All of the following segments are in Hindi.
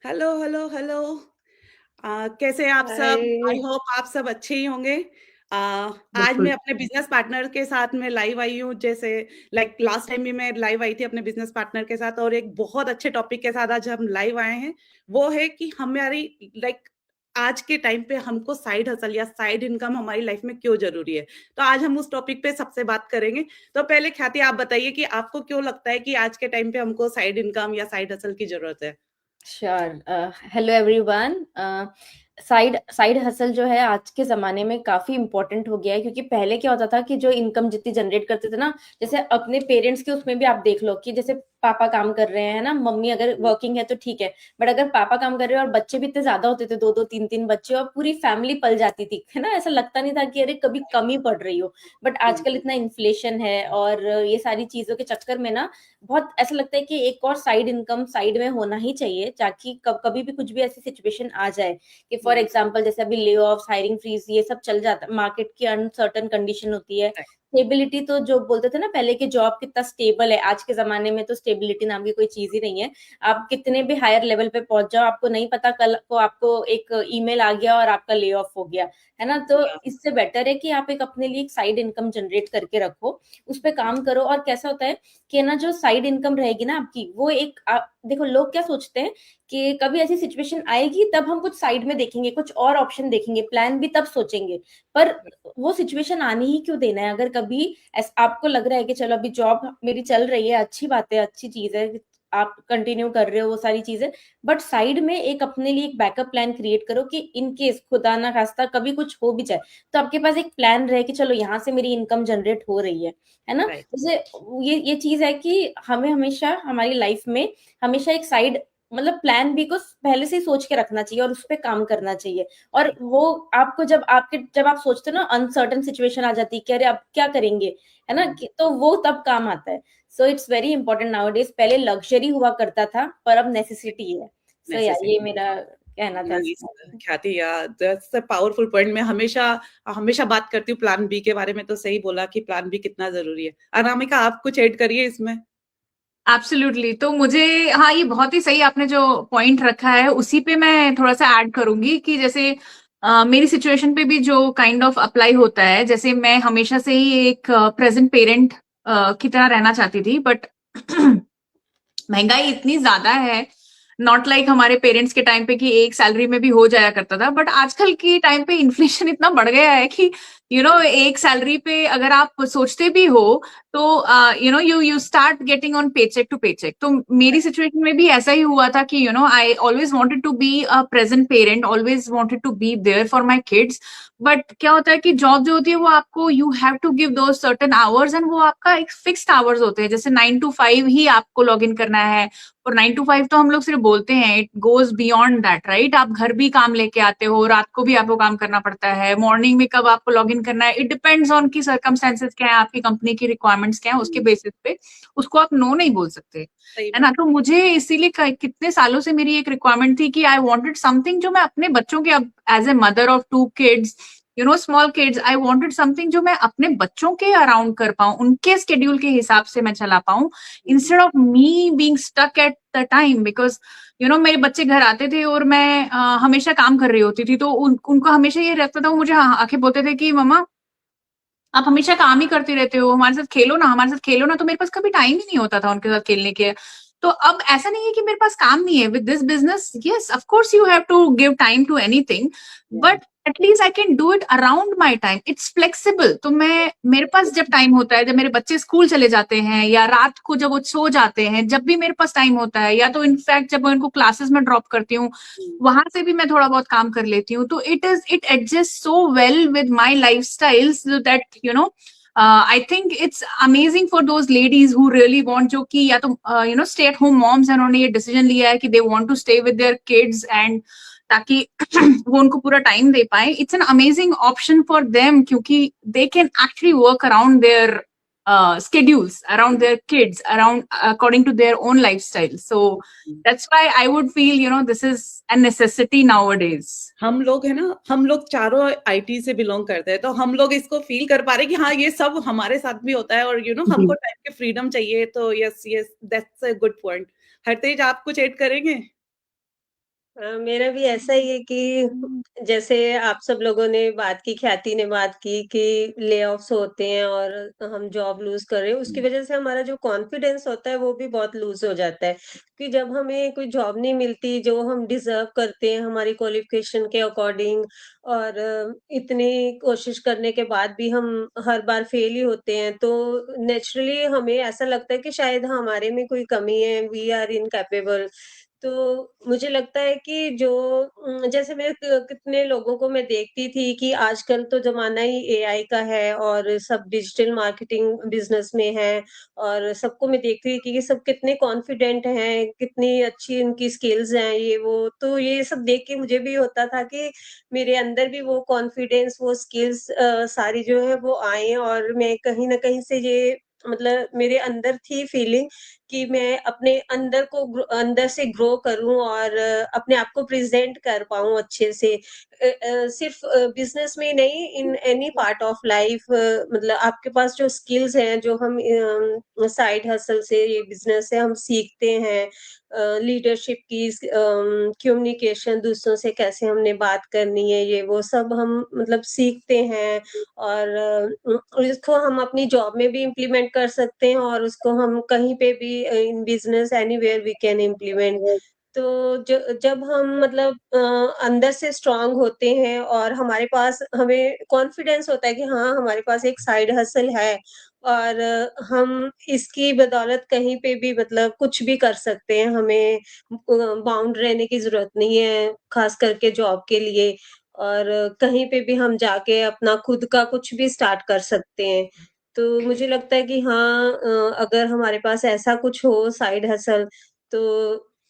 Hello, hello, hello. कैसे हैं आप सब? आई हाय। होप आप सब अच्छे ही होंगे। आज मैं बिल्कुल। अपने बिज़नेस पार्टनर के साथ में लाइव आई हूँ, जैसे लाइक लास्ट टाइम भी मैं लाइव आई थी अपने बिज़नेस पार्टनर के साथ, और एक बहुत अच्छे टॉपिक के साथ आज हम लाइव आए हैं। वो है कि हमारी लाइक आज के टाइम पे हमको साइड हसल या साइड इनकम हमारी लाइफ में क्यों ज़रूरी है? तो आज हम उस टॉपिक पे सबसे बात करेंगे। तो पहले ख्याति आप बताइए कि आपको क्यों लगता है कि आज के टाइम पे हमको साइड इनकम या साइड हसल की ज़रूरत है? Sure. Hello everyone. Side side hustle जो है आज के ज़माने में काफ़ी इम्पोर्टेंट हो गया है, क्योंकि पहले क्या होता था कि जो इनकम जितनी जनरेट करते थे ना, जैसे अपने पेरेंट्स के उसमें भी आप देख लो कि जैसे पापा काम कर रहे हैं ना, मम्मी अगर वर्किंग है तो ठीक है। बट अगर पापा काम कर रहे हैं और बच्चे भी इतने ज़्यादा होते थे, 2-2 3-3 बच्चे, और पूरी फैमिली पल जाती थी, है ना? ऐसा लगता नहीं था कि अरे कभी कमी पड़ रही हो। बट आजकल इतना इन्फ्लेशन है और ये सारी चीज़ों के चक्कर में ना बहुत ऐसा लगता है कि एक और साइड इनकम साइड में होना ही चाहिए, ताकि कभी भी कुछ भी ऐसी सिचुएशन आ जाए कि फॉर हुँ, एग्जांपल जैसे अभी ले ऑफ, हायरिंग फ्रीज, ये सब चल जाता है, मार्केट की अनसर्टन कंडीशन होती है। राइट। स्टेबिलिटी तो जो बोलते थे ना पहले कि जॉब कितना स्टेबल है, आज के जमाने में तो स्टेबिलिटी नाम की कोई चीज ही नहीं है। आप कितने भी हायर लेवल पे पहुंच जाओ, आपको नहीं पता कल को आपको एक ईमेल आ गया और आपका ले ऑफ हो गया, है ना? तो इससे बेटर है कि आप एक अपने लिए एक साइड इनकम जनरेट करके रखो, उस पर काम करो। और कैसा होता है कि ना, जो साइड इनकम रहेगी ना आपकी, वो एक देखो लोग क्या सोचते हैं कि कभी ऐसी सिचुएशन आएगी तब हम कुछ साइड में देखेंगे, कुछ और ऑप्शन देखेंगे, प्लान भी तब सोचेंगे। पर वो सिचुएशन आनी ही क्यों देना है? अगर कभी आपको लग रहा है कि चलो अभी जॉब मेरी चल रही है, अच्छी बात है, अच्छी चीज है, आप कंटिन्यू कर रहे हो वो सारी चीजें, बट साइड में एक अपने लिए एक बैकअप प्लान क्रिएट करो कि इन केस खुदा ना खास्ता कभी कुछ हो भी जाए, तो आपके पास एक प्लान रहे कि चलो यहाँ से मेरी इनकम जनरेट हो रही है ना? राइट। जैसे ये चीज है कि हमें हमेशा हमारी लाइफ में हमेशा एक साइड मतलब प्लान बी को पहले से ही सोच के रखना चाहिए और उस पर काम करना चाहिए। और वो आपको जब आप सोचते हो ना, अनसर्टन सिचुएशन आ जाती है कि अरे अब क्या करेंगे, है ना? तो वो तब काम आता है। So it's very important now days. पहले लग्जरी हुआ करता था, पर अब नेसेसिटी है। सो या ये नेसेसिटी। मेरा कहना था नाइस। इसमें। ख्याति, या दैट्स अ पावरफुल पॉइंट। मैं हमेशा हमेशा बात करती हूँ प्लान बी के बारे में, तो सही बोला कि प्लान बी कितना ज़रूरी है। अनामिका, आप कुछ ऐड करिए इसमें। एब्सोल्युटली। तो मुझे, हाँ, ये बहुत ही सही आपने जो पॉइंट रखा है उसी पे मैं थोड़ा सा ऐड करूंगी कि जैसे मेरी सिचुएशन पे भी जो काइंड ऑफ अप्लाई होता है, जैसे मैं हमेशा से ही एक प्रेजेंट पेरेंट की तरह रहना चाहती थी, बट महंगाई इतनी ज्यादा है, नॉट लाइक हमारे पेरेंट्स के टाइम पे कि एक सैलरी में भी हो जाया करता था, बट आजकल के टाइम पे इन्फ्लेशन इतना बढ़ गया है कि एक सैलरी पे अगर आप सोचते भी हो तो you start getting on paycheck to paycheck. तो मेरी सिचुएशन में भी ऐसा ही हुआ था कि I always wanted to be a present parent, always wanted to be there for my kids. But क्या होता है कि जॉब जो होती है वो आपको, यू हैव टू गिव दो सर्टेन आवर्स, एंड वो आपका एक फिक्स्ड आवर्स होते हैं, जैसे 9 to 5 ही आपको लॉग इन करना है। और 9 to 5 तो हम लोग सिर्फ बोलते हैं, it goes beyond that, right? आप घर भी काम लेके आते हो, रात को भी आपको काम करना पड़ता है, मॉर्निंग में कब आपको लॉग इन करना है, इट डिपेंड्स ऑन की सर्कमस्टेंसेस क्या है, आपकी कंपनी की रिक्वायरमेंट्स क्या है, उसके बेसिस पे उसको आप नो नहीं बोल सकते, सही है बात। ना? तो मुझे इसीलिए कितने सालों से मेरी एक रिक्वायरमेंट थी कि आई वांटेड समथिंग जो मैं अपने बच्चों के, अब as a mother of 2 kids, small kids, I wanted something जो मैं अपने बच्चों के अराउंड कर पाऊं, उनके स्केड्यूल के हिसाब से मैं चला पाऊं, instead of me being stuck at the time. Because मेरे बच्चे घर आते थे और मैं हमेशा काम कर रही होती थी, तो उनको हमेशा ये रहता था, वो मुझे आके बोलते थे कि मम्मा आप हमेशा काम ही करते रहते हो, हमारे साथ खेलो ना, हमारे साथ खेलो ना। तो मेरे पास कभी टाइम ही नहीं होता था उनके साथ खेलने के। तो अब ऐसा नहीं है कि मेरे पास काम नहीं है with this business. Yes, of course you have to give time to anything, या but at least I can do it around my time, it's flexible. तो मैं, मेरे पास जब टाइम होता है, जब मेरे बच्चे स्कूल चले जाते हैं या रात को जब वो सो जाते हैं, जब भी मेरे पास टाइम होता है, या तो इनफैक्ट जब मैं उनको क्लासेस में ड्रॉप करती हूँ, वहां से भी मैं थोड़ा बहुत काम कर लेती हूँ। तो it adjust so well with my life style that I think it's amazing for those ladies who really want, जो कि या तो स्टे एट होम मॉम्स हैं, उन्होंने ये डिसीजन लिया है कि they want to stay with their kids, and ताकि वो उनको पूरा टाइम दे पाए। It's an amazing option for them, क्योंकि they can actually work around their schedules, around their kids, around according to their own lifestyle. So that's why I would feel this is a necessity nowadays. हम लोग है ना, हम लोग चारों आईटी से बिलोंग करते हैं, तो हम लोग इसको फील कर पा रहे हैं कि हाँ, ये सब हमारे साथ भी होता है, और हमको टाइम की फ्रीडम चाहिए। तो yes, yes, that's a good point. Hartej, आप कुछ ऐड करेंगे? मेरा भी ऐसा ही है कि जैसे आप सब लोगों ने बात की, ख्याति ने बात की कि ले-ऑफ्स होते हैं और हम जॉब लूज़ कर रहे हैं, उसकी वज़ह से हमारा जो कॉन्फिडेंस होता है, वो भी बहुत लूज़ हो जाता है। कि जब हमें कोई जॉब नहीं मिलती, जो हम डिज़र्व करते हैं हमारी क्वालिफ़िकेशन के अकॉर्डिंग और इतनी कोशिश करने के बाद भी हम हर बार फ़ेल ही होते हैं, तो नेचुरली हमें ऐसा लगता है कि शायद हमारे में कोई कमी है, वी आर इनकैपेबल। तो मुझे लगता है कि जो जैसे मैं कितने लोगों को मैं देखती थी कि आजकल तो ज़माना ही एआई का है और सब डिजिटल मार्केटिंग बिज़नेस में है और सबको मैं देखती थी कि ये सब कितने कॉन्फिडेंट हैं, कितनी अच्छी इनकी स्किल्स हैं ये वो। तो ये सब देख के मुझे भी होता था कि मेरे अंदर भी वो कॉन्फिडेंस, वो स्किल्स सारी जो है वो आएँ और मैं कहीं न कहीं से ये मतलब मेरे अंदर थी फीलिंग कि मैं अपने अंदर को अंदर से ग्रो करूँ और अपने आप को प्रेज़ेंट कर पाऊँ अच्छे से। सिर्फ़ बिज़नेस में नहीं in any part of life मतलब आपके पास जो स्किल्स हैं, जो हम साइड हसल से ये बिज़नेस से हम सीखते हैं लीडरशिप की कम्युनिकेशन दूसरों से कैसे हमने बात करनी है, ये वो सब हम मतलब सीखते हैं और इसको हम अपनी जॉब में भी इम्प्लीमेंट कर सकते हैं और उसको हम कहीं पे भी in business anywhere we can implement. तो जब हम मतलब अंदर से स्ट्रॉन्ग होते हैं और हमारे पास हमें कॉन्फिडेंस होता है कि हाँ, हमारे पास एक साइड हसल है और हम इसकी बदौलत कहीं पे भी मतलब कुछ भी कर सकते हैं। हमें बाउंड रहने की ज़रूरत नहीं है, ख़ास करके जॉब के लिए और कहीं पे भी हम जाके अपना खुद का कुछ भी स्टार्ट कर सकते हैं। तो मुझे लगता है कि हाँ अगर हमारे पास ऐसा कुछ हो साइड हसल तो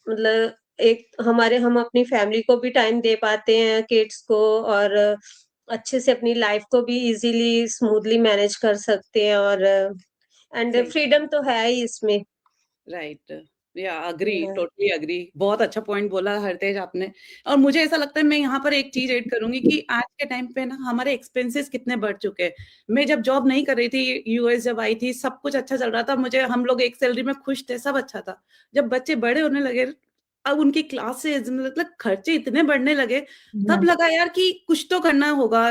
मतलब एक हमारे हम अपनी फैमिली को भी टाइम दे पाते हैं, किड्स को और अच्छे से अपनी लाइफ़ को भी इज़िली स्मूथली मैनेज कर सकते हैं और एंड सही। फ्रीडम तो है ही इसमें। राइट। या एग्री, हाँ, टोटली एग्री। बहुत अच्छा पॉइंट बोला हरतेज आपने। और मुझे ऐसा लगता है मैं यहाँ पर एक चीज़ ऐड करूँगी कि आज के टाइम पे ना हमारे एक्सपेंसेस कितने बढ़ चुके हैं। मैं जब जॉब नहीं कर रही थी, यूएस जब आई थी, सब कुछ अच्छा चल रहा था। मुझे हम लोग एक सैलरी में खुश थे, सब अच्छा था। जब बच्चे बड़े होने लगे, अब उनकी क्लासेस मतलब खर्चे इतने बढ़ने लगे, तब लगा यार कि कुछ तो करना होगा,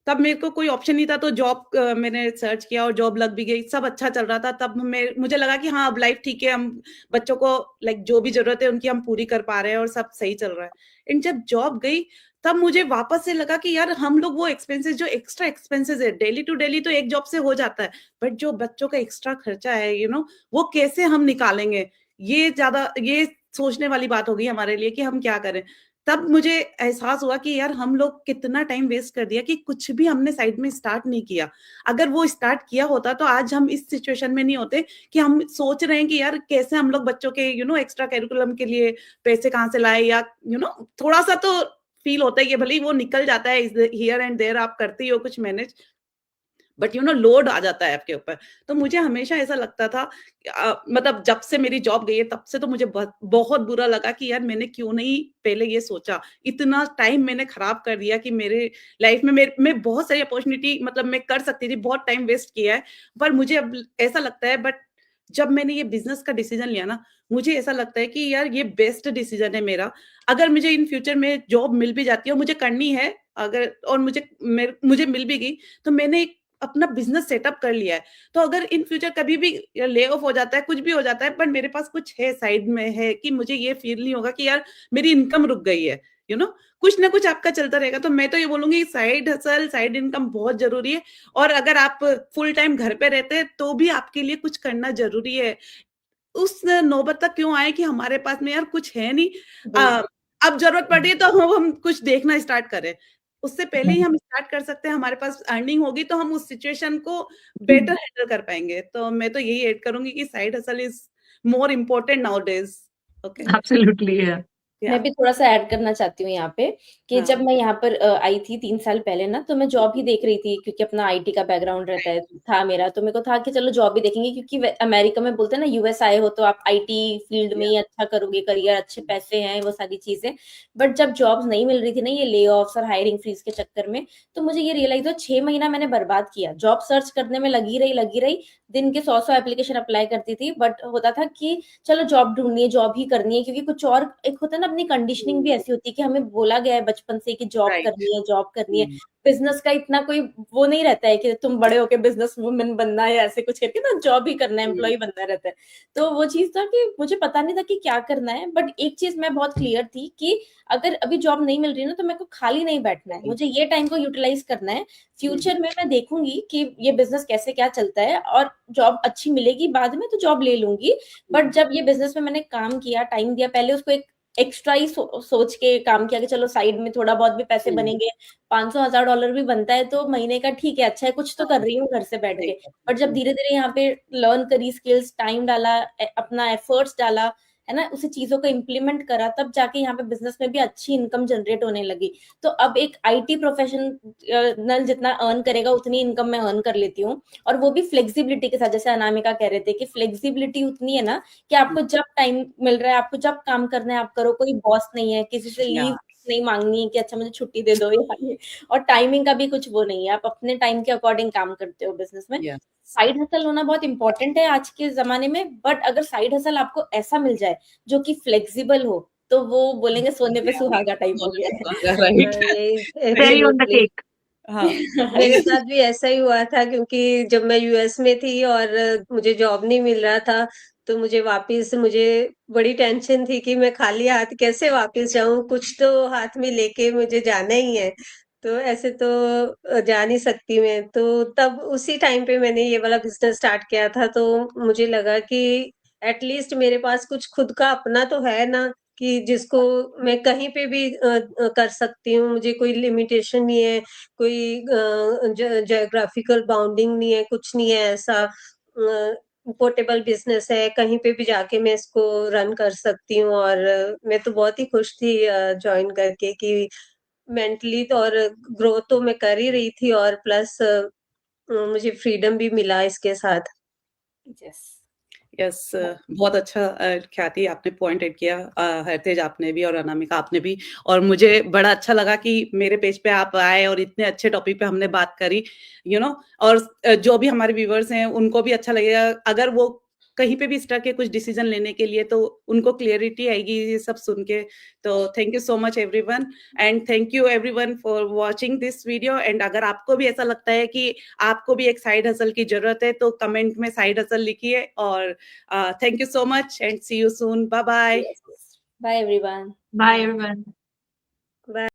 तब मेरे को कोई ऑप्शन नहीं था तो जॉब मैंने सर्च किया और जॉब लग भी गई, सब अच्छा चल रहा था। तब मुझे लगा कि हाँ, अब लाइफ ठीक है, हम बच्चों को लाइक जो भी ज़रूरत है उनकी हम पूरी कर पा रहे हैं और सब सही चल रहा है। एंड जब जॉब गई, तब मुझे वापस से लगा कि यार हम लोग वो एक्सपेंसेस जो एक्स्ट्रा एक्सपेंसेस है, डेली टू डेली तो एक जॉब से हो जाता है, बट जो बच्चों का एक्स्ट्रा खर्चा है, वो कैसे हम निकालेंगे? ये सोचने वाली बात हो गई हमारे लिए कि हम क्या करें? तब मुझे एहसास हुआ कि यार हम लोग कितना टाइम वेस्ट कर दिया कि कुछ भी हमने साइड में स्टार्ट नहीं किया। अगर वो स्टार्ट किया होता तो आज हम इस सिचुएशन में नहीं होते कि हम सोच रहे हैं कि यार कैसे हम लोग बच्चों के एक्स्ट्रा करिकुलम के लिए पैसे कहाँ से लाएँ या थोड़ा-सा तो फील होता है कि भले ही वो निकल जाता है इस हियर एंड देयर आप करते ही हो कुछ मैनेज, बट लोड आ जाता है आपके ऊपर। तो मुझे हमेशा ऐसा लगता था मतलब जब से मेरी जॉब गई है तब से तो मुझे बहुत बुरा लगा कि यार मैंने क्यों नहीं पहले ये सोचा। इतना टाइम मैंने खराब कर दिया कि मेरे लाइफ में मैं बहुत सारी अपॉर्च्युनिटी मतलब मैं कर सकती थी, बहुत टाइम वेस्ट किया है। पर मुझे अब ऐसा लगता है बट जब मैंने ये बिज़नेस का डिसीज़न लिया ना, मुझे ऐसा लगता है कि यार ये बेस्ट डिसीज़न है मेरा। अगर मुझे इन फ्यूचर में जॉब मिल भी जाती है और मुझे करनी है अगर और मुझे मिल भी गई, तो मैंने एक अपना बिज़नेस सेटअप कर लिया है। तो अगर इन फ्यूचर कभी भी ले ऑफ हो जाता है, कुछ भी हो जाता है, पर मेरे पास कुछ है साइड में है कि मुझे ये फ़ील नहीं होगा कि यार मेरी इनकम रुक गई है, यू नो कुछ ना कुछ आपका चलता रहेगा। तो मैं तो ये बोलूँगी साइड हसल, साइड इनकम बहुत ज़रूरी है और अगर आप फुल टाइम घर पे रहते हैं, तो भी आपके लिए कुछ करना ज़रूरी है। उस नौबत तक क्यों आए कि हमारे पास में यार कुछ है नहीं बिल्कुल। अब ज़रूरत पड़ रही है तो हम कुछ देखना स्टार्ट करें। उससे पहले ही हम स्टार्ट कर सकते हैं, हमारे पास अर्निंग होगी तो हम उस सिचुएशन को बेटर हैंडल कर पाएँगे। तो मैं तो यही ऐड करूँगी कि side hustle is more important nowadays. Okay, absolutely है। मैं या भी थोड़ा-सा ऐड करना चाहती हूँ यहाँ पे कि हाँ, जब मैं यहाँ पर आई थी 3 साल पहले ना, तो मैं जॉब ही देख रही थी क्योंकि अपना आईटी का बैकग्राउंड रहता है था मेरा, तो मेरे को था कि चलो जॉब ही देखेंगे क्योंकि वे अमेरिका में बोलते हैं ना यूएस आए हो तो आप आईटी फील्ड में या ही अच्छा करोगे, करियर अच्छे पैसे हैं, वो सारी चीज़ें। बट जब जॉब्स नहीं मिल रही थी ना ये ले-ऑफ्स और हायरिंग फ्रीज़ के चक्कर में, तो मुझे ये रियलाइज़ हुआ 6 महीना मैंने बर्बाद किया। जॉब सर्च करने में लगी रही, दिन के 100-100 एप्लीकेशन अप्लाई करती थी, बट होता था कि चलो जॉब ढूँढनी है, जॉब ही करनी है क्योंकि कुछ और एक होता है ना अपनी कंडीशनिंग भी ऐसी होती है कि हमें बोला गया है बचपन से कि जॉब Right. करनी है, जॉब करनी है। बिजनेस का इतना कोई वो नहीं रहता है कि तुम बड़े होके बिजनेस वुमेन बनना है ऐसे कुछ करके, तो जॉब ही करना है, एम्प्लॉय बनना रहता है। तो वो चीज था कि मुझे पता नहीं था कि क्या करना है, बट एक चीज मैं बहुत क्लियर थी कि अगर अभी जॉब नहीं मिल रही ना तो मेरे को खाली नहीं बैठना है, मुझे ये टाइम को यूटिलाइज करना है। फ्यूचर में मैं देखूंगी कि ये बिजनेस कैसे क्या चलता है, और जॉब अच्छी मिलेगी बाद में तो जॉब ले लूंगी। बट जब ये बिजनेस में मैंने काम किया, टाइम दिया, पहले उसको एक एक्स्ट्रा ही सोच के काम किया कि चलो साइड में थोड़ा बहुत भी पैसे बनेंगे, $500,000 भी बनता है तो महीने का ठीक है, अच्छा है, कुछ तो कर रही हूँ घर से बैठ के। बट जब धीरे धीरे यहाँ पे लर्न करी, स्किल्स, टाइम डाला, अपना एफर्ट्स डाला, है ना, उसे चीजों को इम्प्लीमेंट करा, तब जाके यहाँ पे बिजनेस में भी अच्छी इनकम जनरेट होने लगी। तो अब एक IT प्रोफेशनल जितना अर्न करेगा उतनी इनकम मैं अर्न कर लेती हूँ, और वो भी फ्लेक्सिबिलिटी के साथ। जैसे अनामिका कह रहे थे कि फ्लेक्सिबिलिटी उतनी है ना कि आपको जब टाइम मिल रहा है, आपको जब काम करना है आप करो, कोई बॉस नहीं है, किसी से लीव नहीं मांगनी है कि अच्छा मुझे छुट्टी दे दो या ये, और टाइमिंग का भी कुछ वो नहीं है, आप अपने टाइम के अकॉर्डिंग काम करते हो बिजनेस में। साइड हसल होना बहुत इंपॉर्टेंट है आज के जमाने में, बट अगर साइड हसल आपको ऐसा मिल जाए जो कि फ्लेक्सिबल हो, तो वो बोलेंगे सोने पे सुहागा टाइप हो गया है। Right. Cherry on the absolutely. cake. हाँ मेरे साथ भी ऐसा ही हुआ था, क्योंकि जब मैं यूएस में थी और मुझे जॉब नहीं मिल रहा था, तो मुझे बड़ी टेंशन थी कि मैं खाली हाथ कैसे वापस जाऊं, कुछ तो हाथ में लेके मुझे जाना ही है। तो ऐसे तो जा नहीं सकती मैं। तो तब उसी टाइम पे मैंने ये वाला बिजनेस स्टार्ट किया था, तो मुझे लगा कि एटलीस्ट मेरे पास कुछ खुद का अपना तो है ना, कि जिसको मैं कहीं पे भी कर सकती हूँ, मुझे कोई लिमिटेशन नहीं है, कोई ज्योग्राफिकल बाउंडिंग नहीं है, कुछ नहीं है ऐसा। पोर्टेबल बिजनेस है, कहीं पे भी जाके मैं इसको रन कर सकती हूँ। और मैं तो बहुत ही खुश थी ज्वाइन करके, कि मेंटली तो और ग्रोथ तो मैं कर ही रही थी, और प्लस मुझे फ्रीडम भी मिला इसके साथ। यस। यस बहुत अच्छा ख्याति आपने पॉइंट ऐड किया, हरतेज आपने भी और अनामिका आपने भी, और मुझे बड़ा अच्छा लगा कि मेरे पेज पे आप आए और इतने अच्छे टॉपिक पे हमने बात करी, और जो भी हमारे व्यूवर्स हैं उनको भी अच्छा लगेगा, अगर वो कहीं पे भी स्टक है कुछ डिसीजन लेने के लिए तो उनको क्लियरिटी आएगी ये सब सुन के। तो thank you so much everyone, and thank you everyone for watching this video. And अगर आपको भी ऐसा लगता है कि आपको भी एक साइड हसल की जरूरत है तो कमेंट में साइड हसल लिखिए। और thank you so much and see you soon. Bye bye. Bye everyone. Bye everyone. Bye.